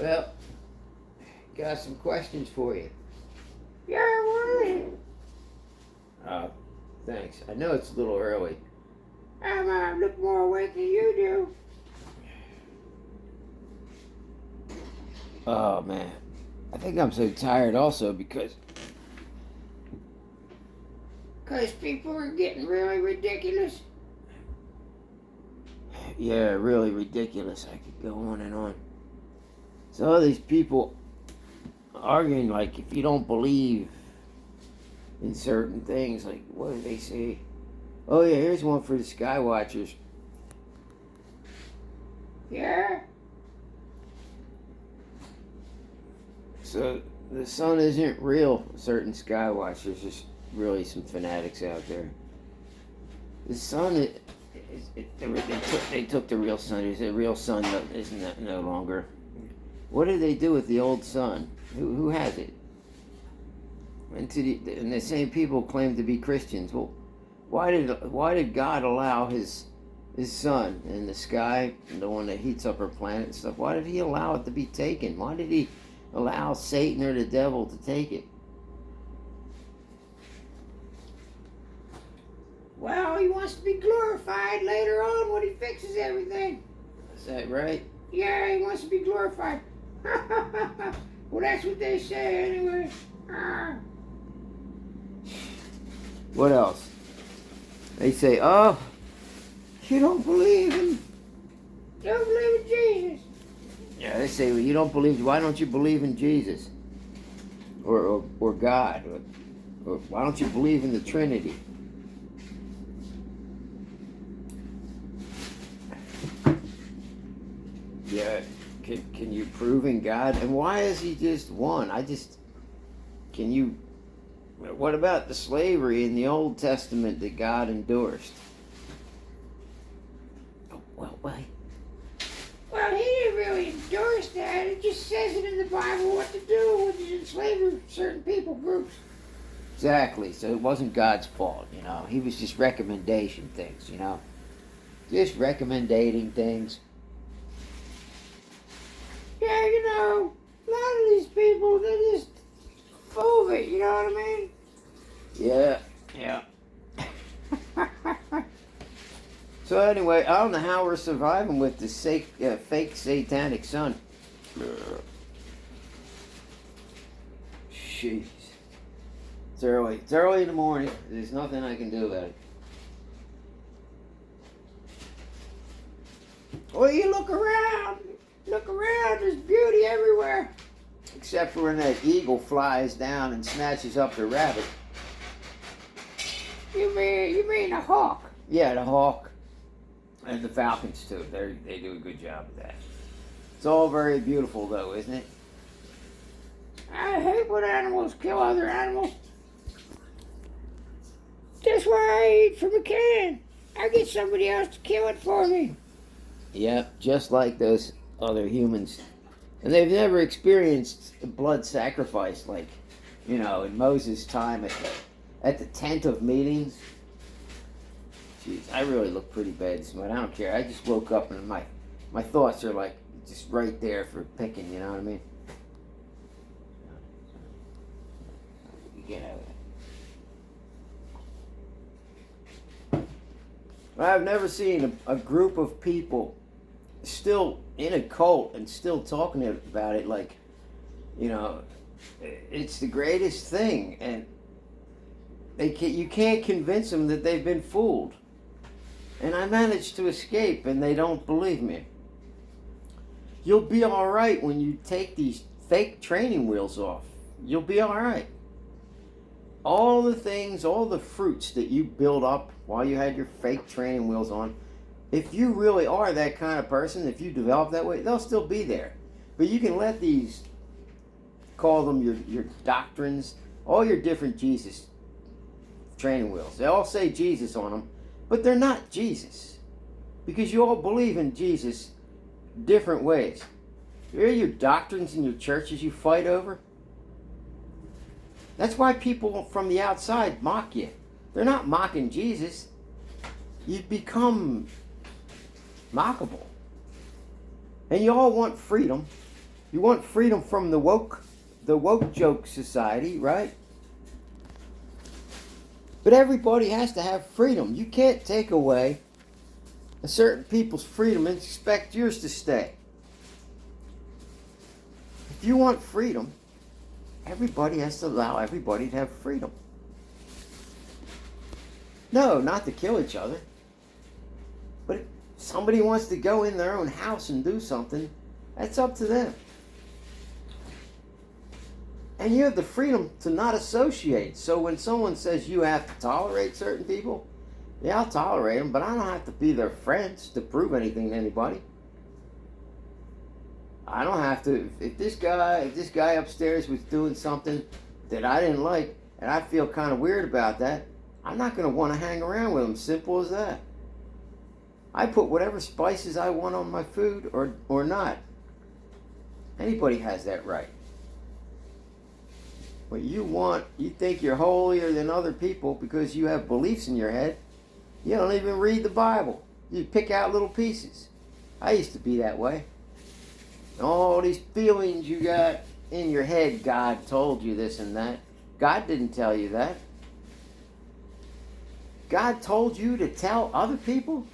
Well, got some questions for you. Yeah, what is it? Oh, thanks. I know it's a little early. I look more awake than you do. Oh, man. I think I'm so tired also because Because people are getting really ridiculous. yeah, really ridiculous. I could go on and on. So all these people arguing like if you don't believe in certain things, like what do they say? Oh yeah, here's one for the Sky Watchers. Yeah? So the sun isn't real. Certain Sky Watchers, just really some fanatics out there. The sun, they took the real sun. The real sun isn't no longer. What did they do with the old sun? Who has it? And the same people claim to be Christians. Well, why did God allow his sun in the sky, the one that heats up our planet and stuff? Why did he allow it to be taken? Why did he allow Satan or the devil to take it? Well, he wants to be glorified later on when he fixes everything. Is that right? Yeah, he wants to be glorified. Well, that's what they say anyway. What else? They say, oh, you don't believe in... Don't believe in Jesus. Yeah, they say, well, you don't believe... Why don't you believe in Jesus? Or God? Or why don't you believe in the Trinity? Yeah, can you prove in God? And why is he just one? Can you... What about the slavery in the Old Testament that God endorsed? Oh, why? Well, he didn't really endorse that. It just says it in the Bible what to do when you enslave certain people groups. Exactly. So it wasn't God's fault, you know. He was just recommendation things, you know. Just recommending things. Yeah, you know, a lot of these people, they just full of it, you know what I mean? Yeah. So anyway, I don't know how we're surviving with this fake satanic sun. Jeez. It's early. It's early in the morning. There's nothing I can do about it. Well, you look around, there's beauty everywhere. Except for when that eagle flies down and snatches up the rabbit. You mean a hawk? Yeah, the hawk and the falcons too. They do a good job of that. It's all very beautiful though, isn't it? I hate when animals kill other animals. That's why I eat from a can. I get somebody else to kill it for me. Yep, just like those other humans. And they've never experienced blood sacrifice like, you know, in Moses' time at the tent of meetings. Jeez, I really look pretty bad this morning. I don't care. I just woke up and my thoughts are like just right there for picking, you know what I mean? Get out of it. I've never seen a group of people still in a cult and still talking about it like, you know, it's the greatest thing, and you can't convince them that they've been fooled. And I managed to escape, and they don't believe me. You'll be all right when you take these fake training wheels off. You'll be all right. All the things, all the fruits that you build up while you had your fake training wheels on, if you really are that kind of person, if you develop that way, they'll still be there. But you can let these, call them your doctrines, all your different Jesus training wheels. They all say Jesus on them, but they're not Jesus. Because you all believe in Jesus different ways. Here are your doctrines in your churches you fight over. That's why people from the outside mock you. They're not mocking Jesus. You become mockable. And you all want freedom. You want freedom from the woke joke society, right? But everybody has to have freedom. You can't take away a certain people's freedom and expect yours to stay. If you want freedom, everybody has to allow everybody to have freedom. No, not to kill each other. But if somebody wants to go in their own house and do something, that's up to them. And you have the freedom to not associate. So when someone says you have to tolerate certain people, yeah, I'll tolerate them, but I don't have to be their friends to prove anything to anybody. I don't have to. If this guy upstairs was doing something that I didn't like, and I feel kind of weird about that, I'm not going to want to hang around with him. Simple as that. I put whatever spices I want on my food or not. Anybody has that right. What you think you're holier than other people because you have beliefs in your head. You don't even read the Bible. You pick out little pieces. I used to be that way. All these feelings you got in your head, God told you this and that. God didn't tell you that. God told you to tell other people?